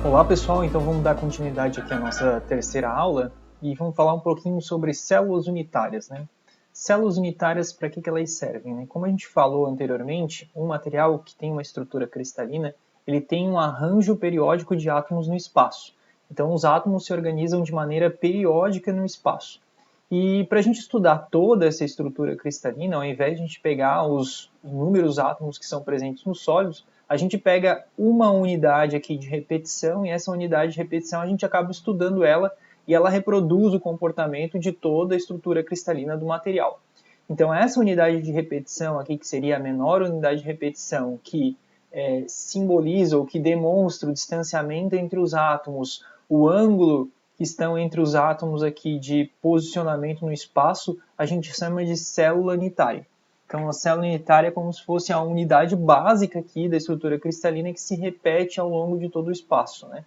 Olá pessoal, então vamos dar continuidade aqui à nossa terceira aula e vamos falar um pouquinho sobre células unitárias, né? Células unitárias, para que elas servem, né? Como a gente falou anteriormente, um material que tem uma estrutura cristalina, ele tem um arranjo periódico de átomos no espaço. Então os átomos se organizam de maneira periódica no espaço. E para a gente estudar toda essa estrutura cristalina, ao invés de a gente pegar os inúmeros átomos que são presentes nos sólidos, a gente pega uma unidade aqui de repetição e essa unidade de repetição a gente acaba estudando ela e ela reproduz o comportamento de toda a estrutura cristalina do material. Então essa unidade de repetição aqui, que seria a menor unidade de repetição, que simboliza ou que demonstra o distanciamento entre os átomos, o ângulo que estão entre os átomos aqui de posicionamento no espaço, a gente chama de célula unitária. Então, a célula unitária é como se fosse a unidade básica aqui da estrutura cristalina que se repete ao longo de todo o espaço, né?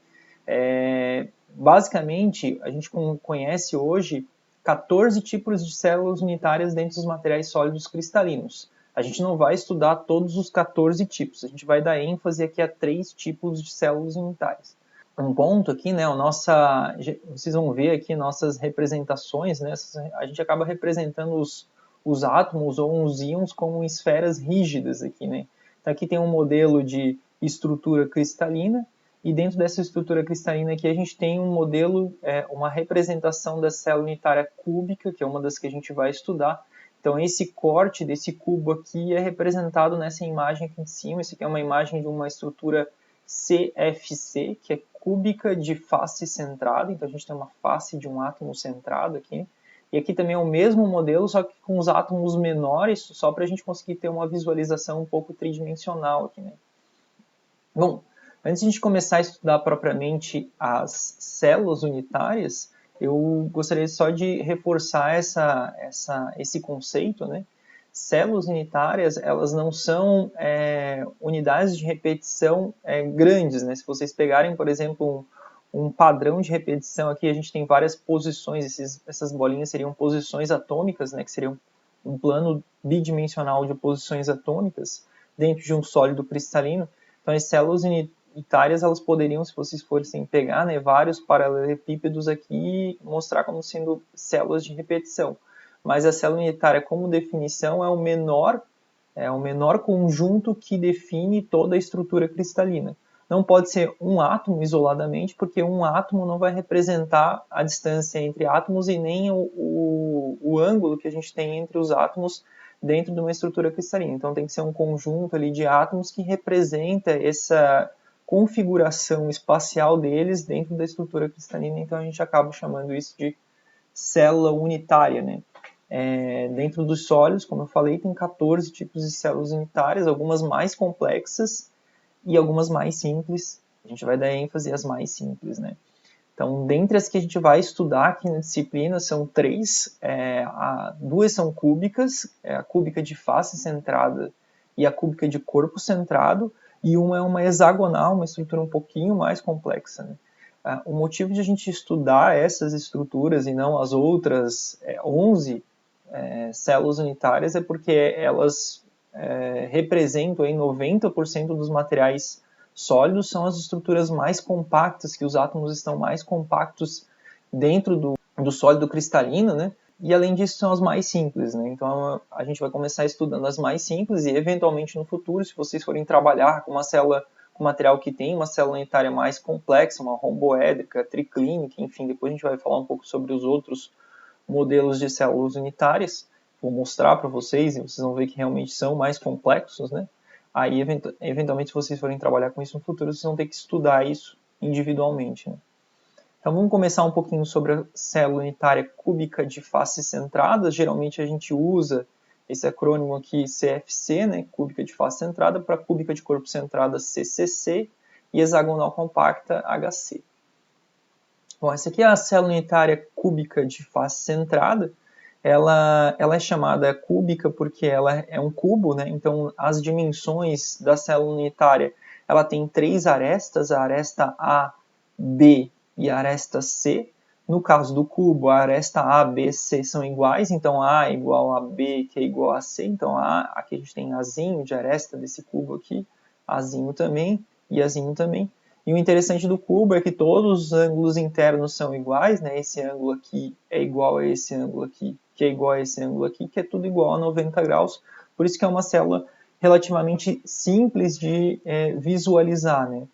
Basicamente, a gente conhece hoje 14 tipos de células unitárias dentro dos materiais sólidos cristalinos. A gente não vai estudar todos os 14 tipos, a gente vai dar ênfase aqui a 3 tipos de células unitárias. Um ponto aqui, né, vocês vão ver aqui nossas representações, né, a gente acaba representando os átomos ou os íons como esferas rígidas aqui, né. Então aqui tem um modelo de estrutura cristalina e dentro dessa estrutura cristalina aqui a gente tem um modelo, uma representação da célula unitária cúbica, que é uma das que a gente vai estudar. Então esse corte desse cubo aqui é representado nessa imagem aqui em cima. Essa aqui é uma imagem de uma estrutura CFC, que é cúbica de face centrada. Então a gente tem uma face de um átomo centrado aqui. E aqui também é o mesmo modelo, só que com os átomos menores, só para a gente conseguir ter uma visualização um pouco tridimensional aqui, né? Bom, antes de a gente começar a estudar propriamente as células unitárias, eu gostaria só de reforçar esse conceito, né? Células unitárias, elas não são unidades de repetição grandes, né? Se vocês pegarem, por exemplo, um padrão de repetição aqui, a gente tem várias posições, essas bolinhas seriam posições atômicas, né? Que seriam um plano bidimensional de posições atômicas dentro de um sólido cristalino. Então, as células unitárias, elas poderiam, se vocês fossem pegar, né, vários paralelepípedos aqui e mostrar como sendo células de repetição. Mas a célula unitária, como definição, é o menor conjunto que define toda a estrutura cristalina. Não pode ser um átomo isoladamente, porque um átomo não vai representar a distância entre átomos e nem o ângulo que a gente tem entre os átomos dentro de uma estrutura cristalina. Então tem que ser um conjunto ali de átomos que representa essa configuração espacial deles dentro da estrutura cristalina. Então a gente acaba chamando isso de célula unitária, né? Dentro dos sólidos, como eu falei, tem 14 tipos de células unitárias, algumas mais complexas e algumas mais simples. A gente vai dar ênfase às mais simples, né? Então, dentre as que a gente vai estudar aqui na disciplina, são 3. Duas são cúbicas, a cúbica de face centrada e a cúbica de corpo centrado, e uma é uma hexagonal, uma estrutura um pouquinho mais complexa, né? O motivo de a gente estudar essas estruturas e não as outras 11 células unitárias é porque elas representam aí 90% dos materiais sólidos, são as estruturas mais compactas, que os átomos estão mais compactos dentro do sólido cristalino, né? E além disso são as mais simples, né? Então a gente vai começar estudando as mais simples e eventualmente no futuro, se vocês forem trabalhar com uma célula, com material que tem uma célula unitária mais complexa, uma romboédrica, triclínica, enfim, depois a gente vai falar um pouco sobre os outros modelos de células unitárias, vou mostrar para vocês e vocês vão ver que realmente são mais complexos, né? Aí, eventualmente, se vocês forem trabalhar com isso no futuro, vocês vão ter que estudar isso individualmente, né? Então, vamos começar um pouquinho sobre a célula unitária cúbica de face centrada. Geralmente, a gente usa esse acrônimo aqui, CFC, né? Cúbica de face centrada, para cúbica de corpo centrada, CCC, e hexagonal compacta, HC. Bom, essa aqui é a célula unitária cúbica de face centrada. Ela é chamada cúbica porque ela é um cubo, né? Então as dimensões da célula unitária, ela tem 3 arestas, a aresta A, B e a aresta C. No caso do cubo, a aresta A, B, C são iguais, então A é igual a B, que é igual a C. Então aqui a gente tem Azinho de aresta desse cubo aqui, Azinho também e Azinho também. E o interessante do cubo é que todos os ângulos internos são iguais, né? Esse ângulo aqui é igual a esse ângulo aqui, que é igual a esse ângulo aqui, que é tudo igual a 90 graus. Por isso que é uma célula relativamente simples de visualizar, né?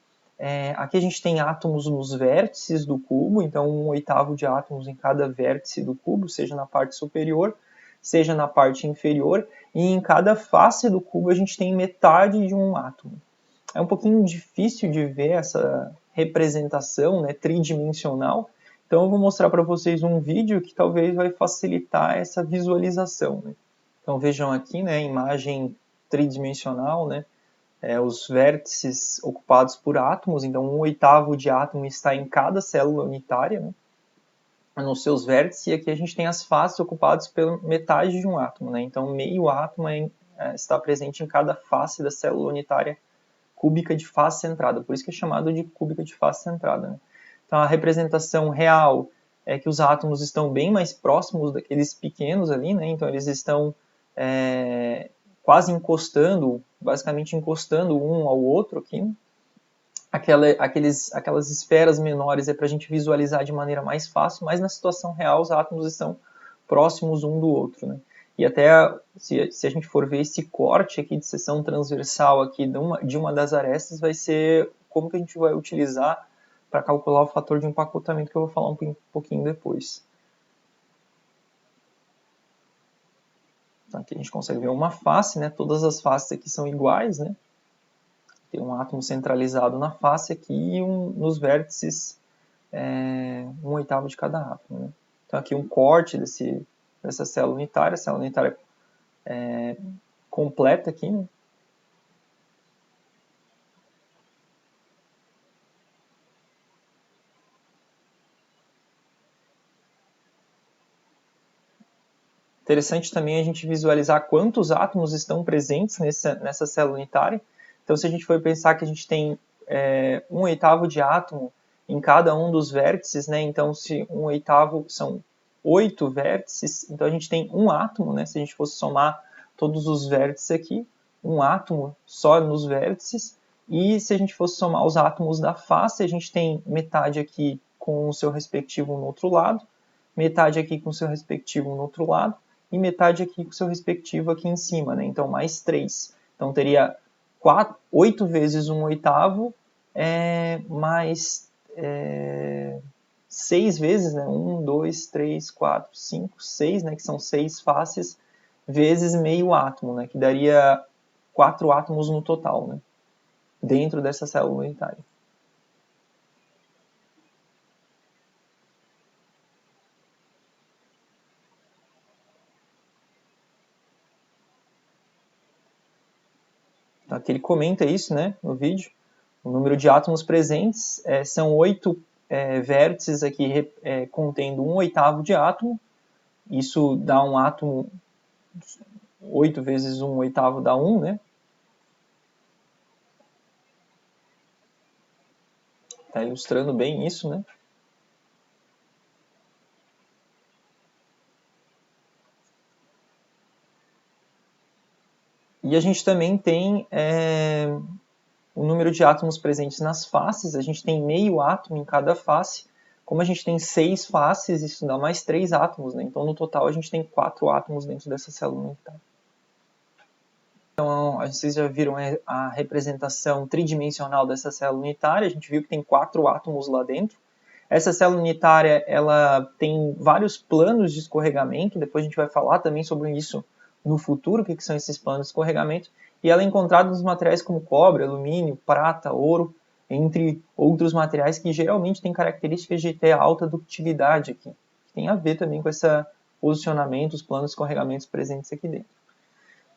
Aqui a gente tem átomos nos vértices do cubo, então 1/8 de átomos em cada vértice do cubo, seja na parte superior, seja na parte inferior, e em cada face do cubo a gente tem metade de um átomo. É um pouquinho difícil de ver essa representação, né, tridimensional, então eu vou mostrar para vocês um vídeo que talvez vai facilitar essa visualização, né? Então vejam aqui, né, imagem tridimensional, né, os vértices ocupados por átomos, então 1/8 de átomo está em cada célula unitária, né, nos seus vértices, e aqui a gente tem as faces ocupadas pela metade de um átomo, né, então meio átomo está presente em cada face da célula unitária cúbica de face centrada, por isso que é chamado de cúbica de face centrada, né. Então a representação real é que os átomos estão bem mais próximos daqueles pequenos ali, né, então eles estão quase encostando, basicamente encostando um ao outro aqui, né? Aquelas esferas menores é para a gente visualizar de maneira mais fácil, mas na situação real os átomos estão próximos um do outro, né? E até se a gente for ver esse corte aqui de seção transversal aqui de uma das arestas, vai ser como que a gente vai utilizar para calcular o fator de empacotamento, que eu vou falar um pouquinho depois. Então aqui a gente consegue ver uma face, né? Todas as faces aqui são iguais, né? Tem um átomo centralizado na face aqui e nos vértices 1/8 de cada átomo, né? Então aqui um corte dessa célula unitária, completa aqui, né? Interessante também a gente visualizar quantos átomos estão presentes nessa célula unitária. Então, se a gente for pensar que a gente tem 1/8 de átomo em cada um dos vértices, né? Então, se 1/8 são 8 vértices, então a gente tem um átomo, né? Se a gente fosse somar todos os vértices aqui, um átomo só nos vértices. E se a gente fosse somar os átomos da face, a gente tem metade aqui com o seu respectivo no outro lado, metade aqui com o seu respectivo no outro lado, e metade aqui com o seu respectivo aqui em cima, né? Então, mais 3. Então, teria 8 vezes 1/8, mais 6 vezes, né? 1, 2, 3, 4, 5, 6, né? Que são 6 faces, vezes meio átomo, né? Que daria 4 átomos no total, né? Dentro dessa célula unitária. Então, aqui ele comenta isso, né, no vídeo. O número de átomos presentes são 8 vértices aqui contendo 1/8 de átomo. Isso dá um átomo, 8 vezes 1/8 dá 1, né? Está ilustrando bem isso, né? E a gente também tem o número de átomos presentes nas faces. A gente tem meio átomo em cada face. Como a gente tem 6 faces, isso dá mais 3 átomos, né? Então, no total, a gente tem 4 átomos dentro dessa célula unitária. Então, vocês já viram a representação tridimensional dessa célula unitária. A gente viu que tem 4 átomos lá dentro. Essa célula unitária, ela tem vários planos de escorregamento. Depois a gente vai falar também sobre isso no futuro, o que são esses planos de escorregamento. E ela é encontrada nos materiais como cobre, alumínio, prata, ouro, entre outros materiais que geralmente têm características de ter alta ductilidade aqui. Que tem a ver também com esse posicionamento, os planos de escorregamentos presentes aqui dentro.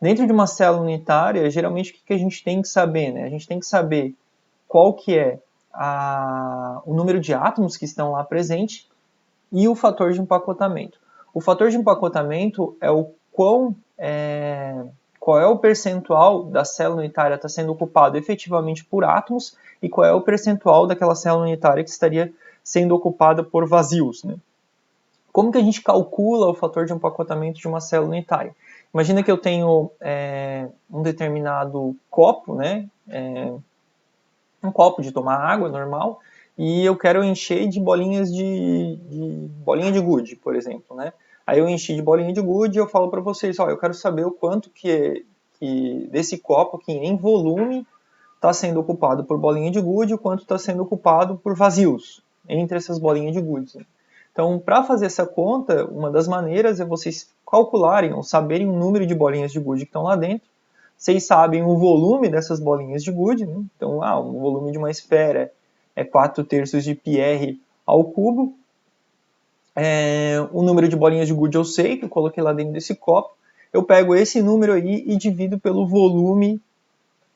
Dentro de uma célula unitária, geralmente o que a gente tem que saber, né? A gente tem que saber qual que é o número de átomos que estão lá presentes e o fator de empacotamento. O fator de empacotamento é qual é o percentual da célula unitária está sendo ocupado efetivamente por átomos e qual é o percentual daquela célula unitária que estaria sendo ocupada por vazios, né? Como que a gente calcula o fator de empacotamento de uma célula unitária? Imagina que eu tenho um determinado copo, né? um copo de tomar água normal, e eu quero encher de bolinhas bolinha de gude, por exemplo, né? Aí eu enchi de bolinha de gude e eu falo para vocês, ó, eu quero saber o quanto que desse copo aqui em volume está sendo ocupado por bolinha de gude e o quanto está sendo ocupado por vazios entre essas bolinhas de gude. Então, para fazer essa conta, uma das maneiras é vocês calcularem ou saberem o número de bolinhas de gude que estão lá dentro. Vocês sabem o volume dessas bolinhas de gude, né? Então, o volume de uma esfera é 4/3 de πr ao cubo. O número de bolinhas de gude eu sei, que eu coloquei lá dentro desse copo. Eu pego esse número aí e divido pelo volume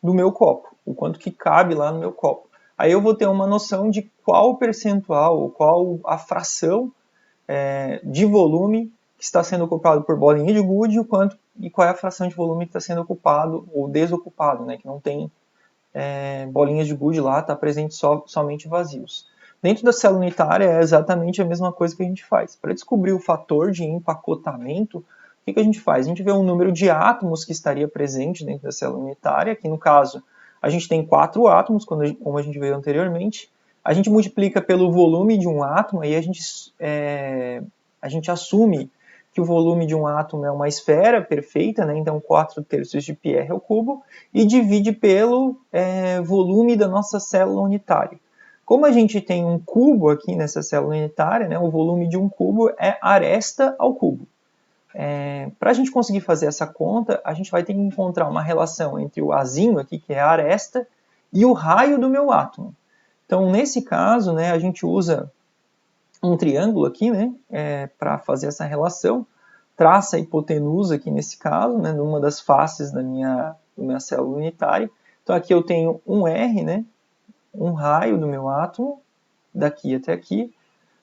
do meu copo, o quanto que cabe lá no meu copo. Aí eu vou ter uma noção de qual percentual, ou qual a fração de volume que está sendo ocupado por bolinha de gude e qual é a fração de volume que está sendo ocupado ou desocupado, né, que não tem bolinhas de gude lá, está presente somente vazios. Dentro da célula unitária é exatamente a mesma coisa que a gente faz. Para descobrir o fator de empacotamento, o que a gente faz? A gente vê um número de átomos que estaria presente dentro da célula unitária, que no caso a gente tem 4 átomos, como a gente viu anteriormente. A gente multiplica pelo volume de um átomo e a gente assume que o volume de um átomo é uma esfera perfeita, né? Então 4/3 de πr ao cubo, e divide pelo volume da nossa célula unitária. Como a gente tem um cubo aqui nessa célula unitária, né, o volume de um cubo é aresta ao cubo. Para a gente conseguir fazer essa conta, a gente vai ter que encontrar uma relação entre o azinho aqui, que é a aresta, e o raio do meu átomo. Então, nesse caso, né, a gente usa um triângulo aqui, né, para fazer essa relação, traça a hipotenusa aqui nesse caso, né, numa das faces da minha célula unitária. Então, aqui eu tenho um R, né, um raio do meu átomo, daqui até aqui.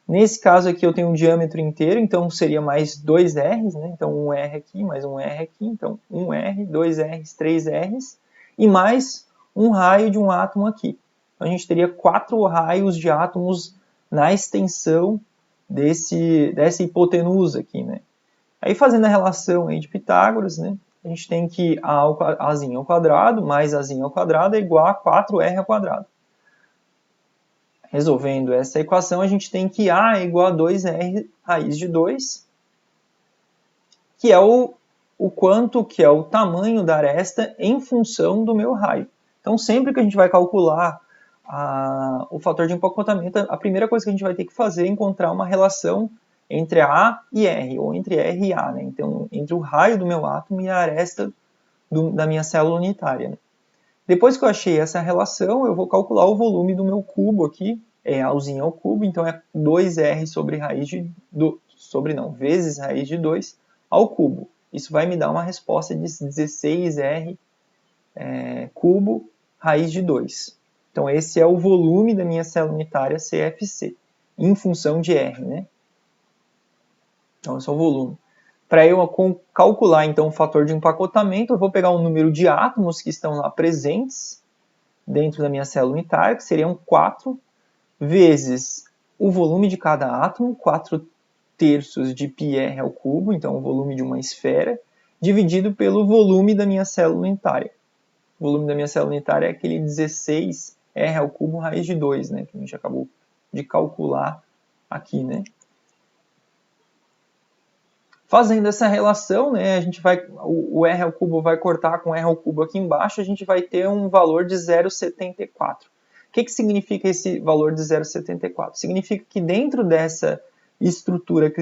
Nesse caso aqui eu tenho um diâmetro inteiro, então seria mais 2 R's, né? Então um R aqui, mais um R aqui, então um R, 2 R's, 3 R's, e mais um raio de um átomo aqui. Então a gente teria 4 raios de átomos na extensão dessa hipotenusa aqui, né? Aí fazendo a relação aí de Pitágoras, né? A gente tem que Azinho ao quadrado mais Azinho ao quadrado é igual a 4R ao quadrado. Resolvendo essa equação, a gente tem que A é igual a 2R raiz de 2, que é o quanto que é o tamanho da aresta em função do meu raio. Então, sempre que a gente vai calcular o fator de empacotamento, a primeira coisa que a gente vai ter que fazer é encontrar uma relação entre A e R, ou entre R e A, né? Então, entre o raio do meu átomo e a aresta da minha célula unitária, né? Depois que eu achei essa relação, eu vou calcular o volume do meu cubo aqui, Azinho ao cubo, então é 2R sobre raiz vezes raiz de 2 ao cubo. Isso vai me dar uma resposta de 16R cubo raiz de 2. Então esse é o volume da minha célula unitária CFC, em função de R, né? Então esse é o volume. Para eu calcular então o fator de empacotamento, eu vou pegar o número de átomos que estão lá presentes dentro da minha célula unitária, que seriam 4, vezes o volume de cada átomo, 4/3 de πr ao cubo, então o volume de uma esfera, dividido pelo volume da minha célula unitária. O volume da minha célula unitária é aquele 16R ao cubo raiz de 2, né, que a gente acabou de calcular aqui, né? Fazendo essa relação, né, a gente o R ao cubo vai cortar com R ao cubo aqui embaixo, a gente vai ter um valor de 0,74. O que significa esse valor de 0,74? Significa que dentro dessa estrutura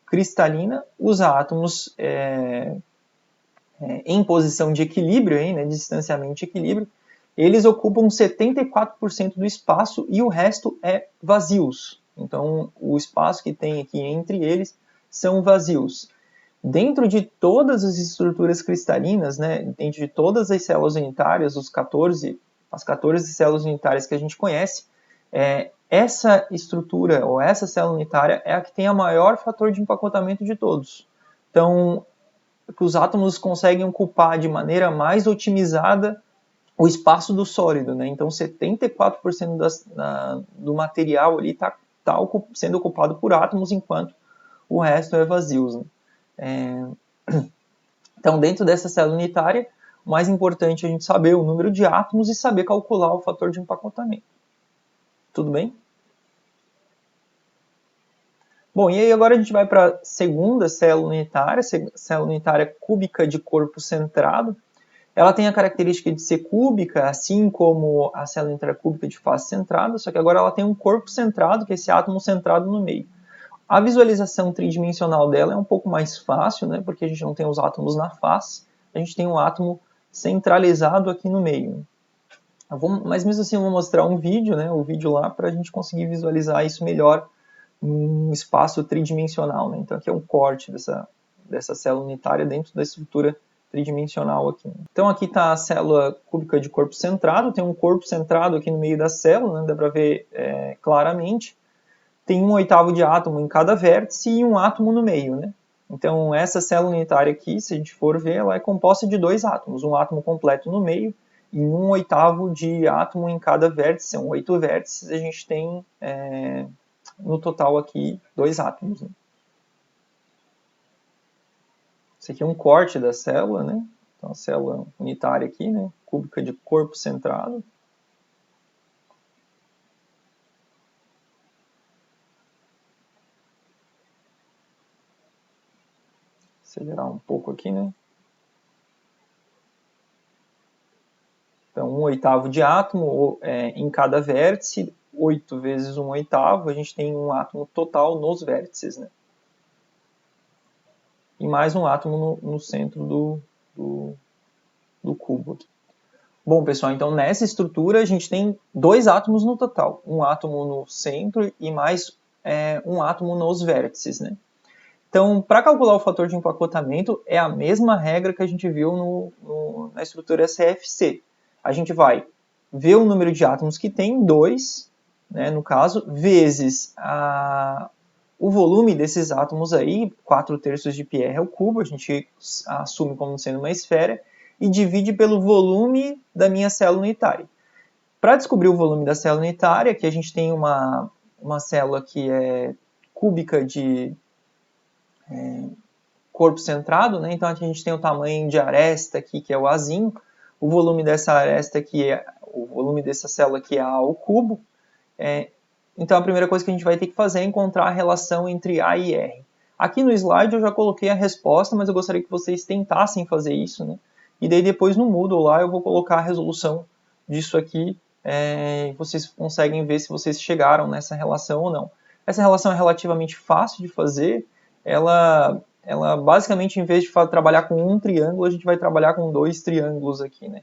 cristalina, os átomos em posição de equilíbrio, de distanciamento de equilíbrio, eles ocupam 74% do espaço e o resto é vazios. Então, o espaço que tem aqui entre eles são vazios. Dentro de todas as estruturas cristalinas, dentro de todas as células unitárias, as 14 células unitárias que a gente conhece, essa estrutura ou essa célula unitária é a que tem a maior fator de empacotamento de todos. Então, os átomos conseguem ocupar de maneira mais otimizada o espaço do sólido, né? Então 74% do material ali está sendo ocupado por átomos, enquanto o resto é vazio, né? Então, dentro dessa célula unitária, o mais importante é a gente saber o número de átomos e saber calcular o fator de empacotamento. Tudo bem? Bom, e aí agora a gente vai para a segunda célula unitária cúbica de corpo centrado. Ela tem a característica de ser cúbica, assim como a célula unitária cúbica de face centrada, só que agora ela tem um corpo centrado, que é esse átomo centrado no meio. A visualização tridimensional dela é um pouco mais fácil, né, porque a gente não tem os átomos na face, a gente tem um átomo centralizado aqui no meio. Mas mesmo assim eu vou mostrar um vídeo, né, o vídeo lá, para a gente conseguir visualizar isso melhor num espaço tridimensional. Né? Então aqui é um corte dessa célula unitária dentro da estrutura tridimensional aqui. Então aqui está a célula cúbica de corpo centrado, tem um corpo centrado aqui no meio da célula, né? Dá para ver claramente. Tem 1/8 de átomo em cada vértice e um átomo no meio. Né? Então essa célula unitária aqui, se a gente for ver, ela é composta de 2 átomos, um átomo completo no meio e 1/8 de átomo em cada vértice, são 8 vértices, a gente tem no total aqui 2 átomos. Né? Esse aqui é um corte da célula, né? Então a célula unitária aqui, né? Cúbica de corpo centrado. Acelerar um pouco aqui, né? Então 1/8 de átomo em cada vértice, 8 vezes 1/8, a gente tem um átomo total nos vértices, né? E mais um átomo no centro do cubo. Bom, pessoal, então nessa estrutura a gente tem 2 átomos no total. Um átomo no centro e mais um átomo nos vértices, né? Então, para calcular o fator de empacotamento, é a mesma regra que a gente viu na estrutura CFC. A gente vai ver o número de átomos que tem, 2, né, no caso, vezes o volume desses átomos aí, 4/3 de πr ao cubo, a gente assume como sendo uma esfera, e divide pelo volume da minha célula unitária. Para descobrir o volume da célula unitária, aqui a gente tem uma célula que é cúbica de corpo centrado, né? Então aqui a gente tem o tamanho de aresta aqui, que é o Azinho, o volume dessa aresta aqui o volume dessa célula aqui é A ao cubo. Então a primeira coisa que a gente vai ter que fazer é encontrar a relação entre A e R. Aqui no slide eu já coloquei a resposta, mas eu gostaria que vocês tentassem fazer isso, né? E daí depois no Moodle lá eu vou colocar a resolução disso aqui, vocês conseguem ver se vocês chegaram nessa relação ou não. Essa relação é relativamente fácil de fazer, ela basicamente, em vez de trabalhar com um triângulo, a gente vai trabalhar com 2 triângulos aqui, né?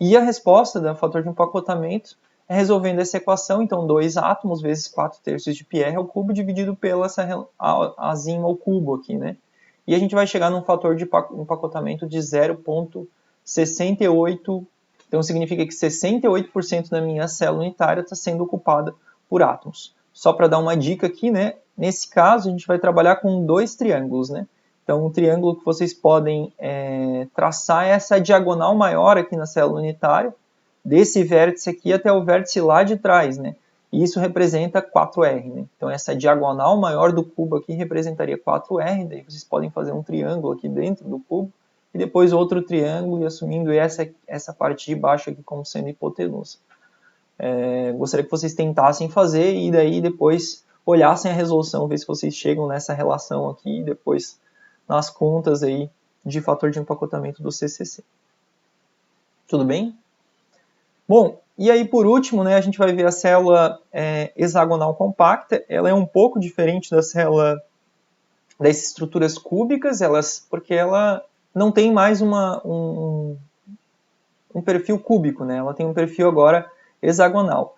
E a resposta do fator de empacotamento é resolvendo essa equação, então 2 átomos vezes 4/3 de πr ao cubo dividido pela Azinho ao cubo aqui, né? E a gente vai chegar num fator de empacotamento de 0,68. Então significa que 68% da minha célula unitária está sendo ocupada por átomos. Só para dar uma dica aqui, né? Nesse caso, a gente vai trabalhar com 2 triângulos, né? Então, o triângulo que vocês podem traçar é essa diagonal maior aqui na célula unitária, desse vértice aqui até o vértice lá de trás, né? E isso representa 4R, né? Então, essa diagonal maior do cubo aqui representaria 4R, daí vocês podem fazer um triângulo aqui dentro do cubo, e depois outro triângulo, e assumindo essa parte de baixo aqui como sendo hipotenusa. Gostaria que vocês tentassem fazer, e daí depois olhassem a resolução, ver se vocês chegam nessa relação aqui, e depois nas contas aí de fator de empacotamento do CCC. Tudo bem? Bom, e aí por último, né, a gente vai ver a célula hexagonal compacta. Ela é um pouco diferente da célula das estruturas cúbicas, porque ela não tem mais um perfil cúbico, né? Ela tem um perfil agora hexagonal.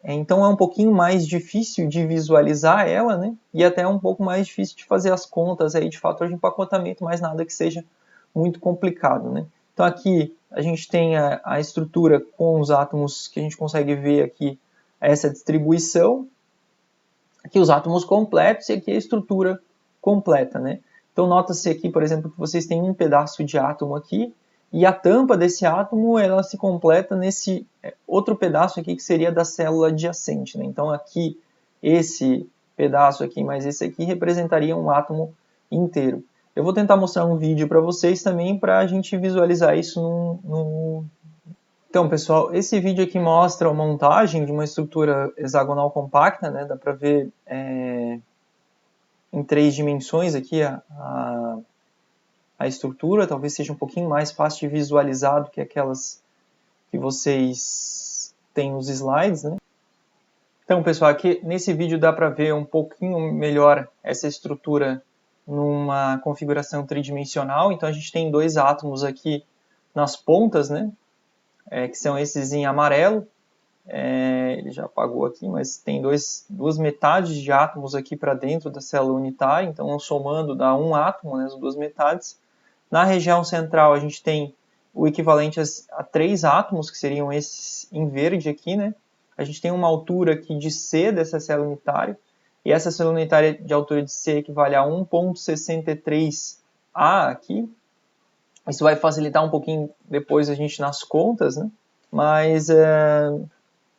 Então é um pouquinho mais difícil de visualizar ela, né? E até um pouco mais difícil de fazer as contas aí de fator de empacotamento, mas nada que seja muito complicado, né? Então aqui a gente tem a estrutura com os átomos que a gente consegue ver aqui, essa distribuição. Aqui os átomos completos e aqui a estrutura completa, né? Então nota-se aqui, por exemplo, que vocês têm um pedaço de átomo aqui, e a tampa desse átomo ela se completa nesse outro pedaço aqui que seria da célula adjacente, né? Então aqui esse pedaço aqui mais esse aqui representaria um átomo inteiro. Eu vou tentar mostrar um vídeo para vocês também para a gente visualizar isso Então, pessoal, esse vídeo aqui mostra a montagem de uma estrutura hexagonal compacta, né? Dá para ver em 3 dimensões aqui a estrutura, talvez seja um pouquinho mais fácil de visualizar do que aquelas que vocês têm nos slides, né? Então, pessoal, aqui nesse vídeo dá para ver um pouquinho melhor essa estrutura numa configuração tridimensional. Então, a gente tem 2 átomos aqui nas pontas, né? Que são esses em amarelo. Ele já apagou aqui, mas tem duas metades de átomos aqui para dentro da célula unitária. Então, somando dá um átomo, né, as 2 metades. Na região central, a gente tem o equivalente a 3 átomos, que seriam esses em verde aqui, né? A gente tem uma altura aqui de C dessa célula unitária, e essa célula unitária de altura de C equivale a 1,63 A aqui. Isso vai facilitar um pouquinho depois a gente nas contas, né? Mas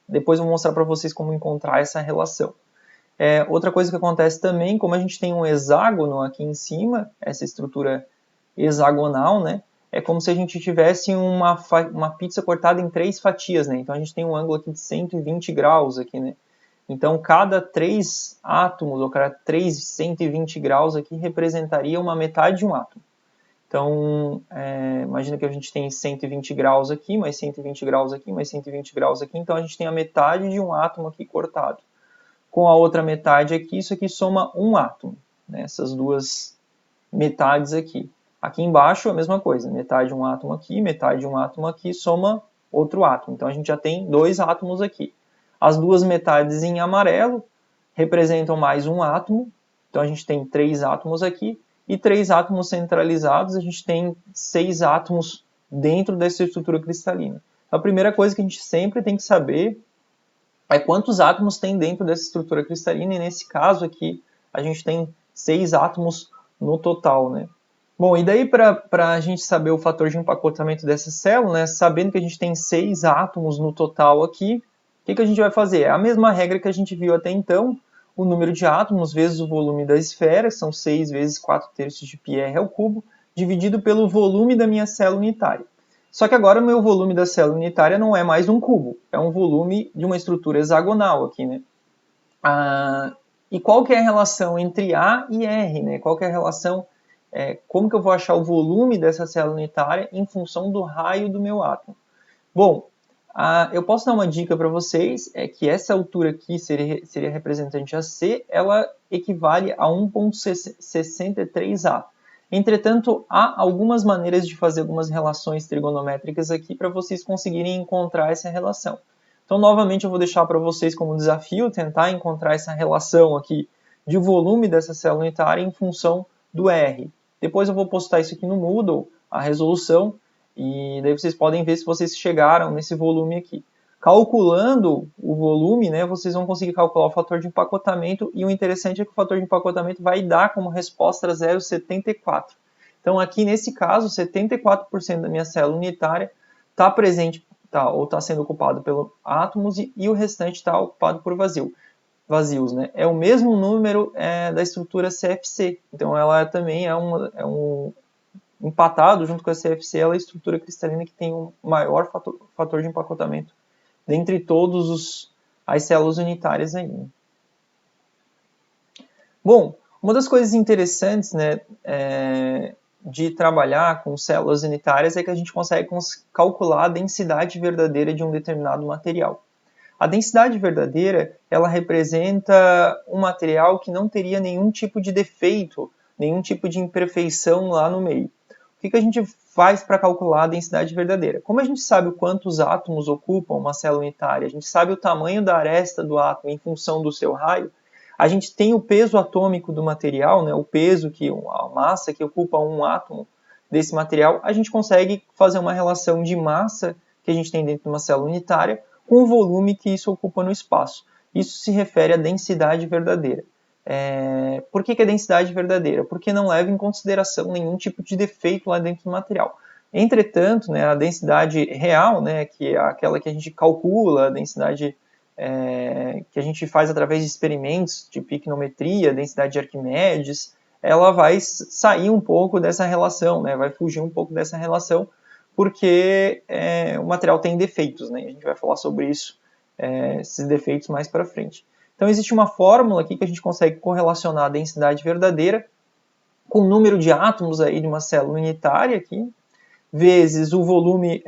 depois eu vou mostrar para vocês como encontrar essa relação. Outra coisa que acontece também, como a gente tem um hexágono aqui em cima, essa estrutura hexagonal, né? É como se a gente tivesse uma pizza cortada em 3 fatias, né? Então a gente tem um ângulo aqui de 120 graus aqui, né? Então cada 3 átomos, ou cada 3 120 graus aqui, representaria uma metade de um átomo. Então, imagina que a gente tem 120 graus aqui, mais 120 graus aqui, mais 120 graus aqui. Então a gente tem a metade de um átomo aqui cortado. Com a outra metade aqui, isso aqui soma um átomo, né? Essas 2 metades aqui. Aqui embaixo a mesma coisa, metade de um átomo aqui, metade de um átomo aqui, soma outro átomo. Então a gente já tem 2 átomos aqui. As 2 metades em amarelo representam mais um átomo, então a gente tem 3 átomos aqui, e 3 átomos centralizados, a gente tem 6 átomos dentro dessa estrutura cristalina. Então, a primeira coisa que a gente sempre tem que saber é quantos átomos tem dentro dessa estrutura cristalina, e nesse caso aqui a gente tem 6 átomos no total, né? Bom, e daí para a gente saber o fator de empacotamento dessa célula, né, sabendo que a gente tem 6 átomos no total aqui, o que a gente vai fazer? É a mesma regra que a gente viu até então, o número de átomos vezes o volume da esfera, são 6 vezes 4/3 de πr ao cubo, dividido pelo volume da minha célula unitária. Só que agora o meu volume da célula unitária não é mais um cubo, é um volume de uma estrutura hexagonal aqui, né? E qual que é a relação entre A e R, né? Qual que é a relação, como que eu vou achar o volume dessa célula unitária em função do raio do meu átomo? Bom, eu posso dar uma dica para vocês, é que essa altura aqui seria representante a C, ela equivale a 1,63 A. Entretanto, há algumas maneiras de fazer algumas relações trigonométricas aqui para vocês conseguirem encontrar essa relação. Então, novamente, eu vou deixar para vocês como desafio tentar encontrar essa relação aqui de volume dessa célula unitária em função do R. Depois eu vou postar isso aqui no Moodle, a resolução, e daí vocês podem ver se vocês chegaram nesse volume aqui. Calculando o volume, né, vocês vão conseguir calcular o fator de empacotamento, e o interessante é que o fator de empacotamento vai dar como resposta 0,74. Então aqui nesse caso, 74% da minha célula unitária está presente, ou está sendo ocupado pelos átomos, e o restante está ocupado por vazios, né? É o mesmo número da estrutura CFC, então ela também empatado junto com a CFC, ela é a estrutura cristalina que tem um maior fator de empacotamento dentre todas as células unitárias aí. Bom, uma das coisas interessantes, né, de trabalhar com células unitárias é que a gente consegue calcular a densidade verdadeira de um determinado material. A densidade verdadeira, ela representa um material que não teria nenhum tipo de defeito, nenhum tipo de imperfeição lá no meio. O que a gente faz para calcular a densidade verdadeira? Como a gente sabe quantos átomos ocupam uma célula unitária, a gente sabe o tamanho da aresta do átomo em função do seu raio, a gente tem o peso atômico do material, né, o peso, a massa que ocupa um átomo desse material, a gente consegue fazer uma relação de massa que a gente tem dentro de uma célula unitária com o volume que isso ocupa no espaço. Isso se refere à densidade verdadeira. Por que é densidade verdadeira? Porque não leva em consideração nenhum tipo de defeito lá dentro do material. Entretanto, né, a densidade real, né, que é aquela que a gente calcula, a densidade que a gente faz através de experimentos de picnometria, densidade de Arquimedes, ela vai sair um pouco dessa relação, né? Vai fugir um pouco dessa relação, porque o material tem defeitos, né? A gente vai falar sobre isso, esses defeitos mais para frente. Então existe uma fórmula aqui que a gente consegue correlacionar a densidade verdadeira com o número de átomos aí de uma célula unitária aqui, vezes o volume,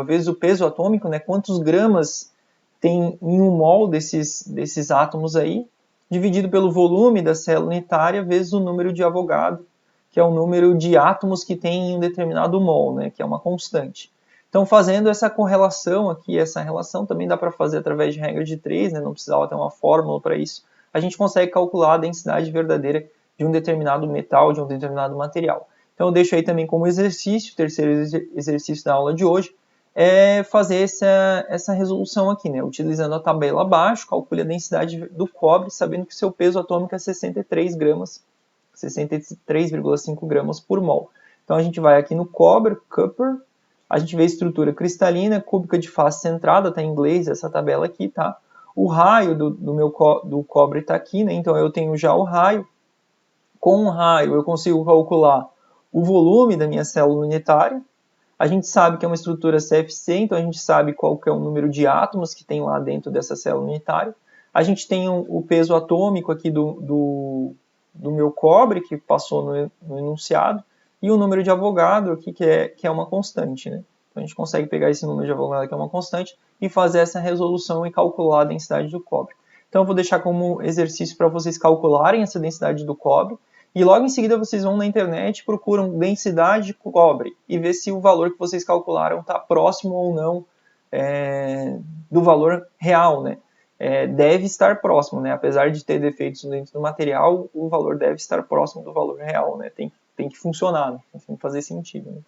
vezes o peso atômico, né? Quantos gramas tem em um mol desses átomos aí, dividido pelo volume da célula unitária, vezes o número de Avogadro, que é o número de átomos que tem em um determinado mol, né? Que é uma constante. Então, fazendo essa correlação aqui, essa relação também dá para fazer através de regra de 3, né? Não precisava ter uma fórmula para isso. A gente consegue calcular a densidade verdadeira de um determinado metal, de um determinado material. Então, eu deixo aí também como exercício, o terceiro exercício da aula de hoje, é fazer essa resolução aqui, né? Utilizando a tabela abaixo, calcule a densidade do cobre, sabendo que o seu peso atômico é 63 gramas, 63,5 gramas por mol. Então, a gente vai aqui no cobre, copper, a gente vê a estrutura cristalina, cúbica de face centrada, está em inglês essa tabela aqui, tá? O raio do cobre está aqui, né? Então, eu tenho já o raio. Com o raio, eu consigo calcular o volume da minha célula unitária. A gente sabe que é uma estrutura CFC, então a gente sabe qual que é o número de átomos que tem lá dentro dessa célula unitária. A gente tem o peso atômico aqui do meu cobre, que passou no enunciado, e o número de Avogadro aqui, que é uma constante, né? Então a gente consegue pegar esse número de Avogadro, que é uma constante, e fazer essa resolução e calcular a densidade do cobre. Então eu vou deixar como exercício para vocês calcularem essa densidade do cobre, e logo em seguida vocês vão na internet, procuram densidade de cobre e ver se o valor que vocês calcularam está próximo ou não do valor real, né? Deve estar próximo, né? Apesar de ter defeitos dentro do material, o valor deve estar próximo do valor real, né? Tem que funcionar, né? Tem que fazer sentido, né?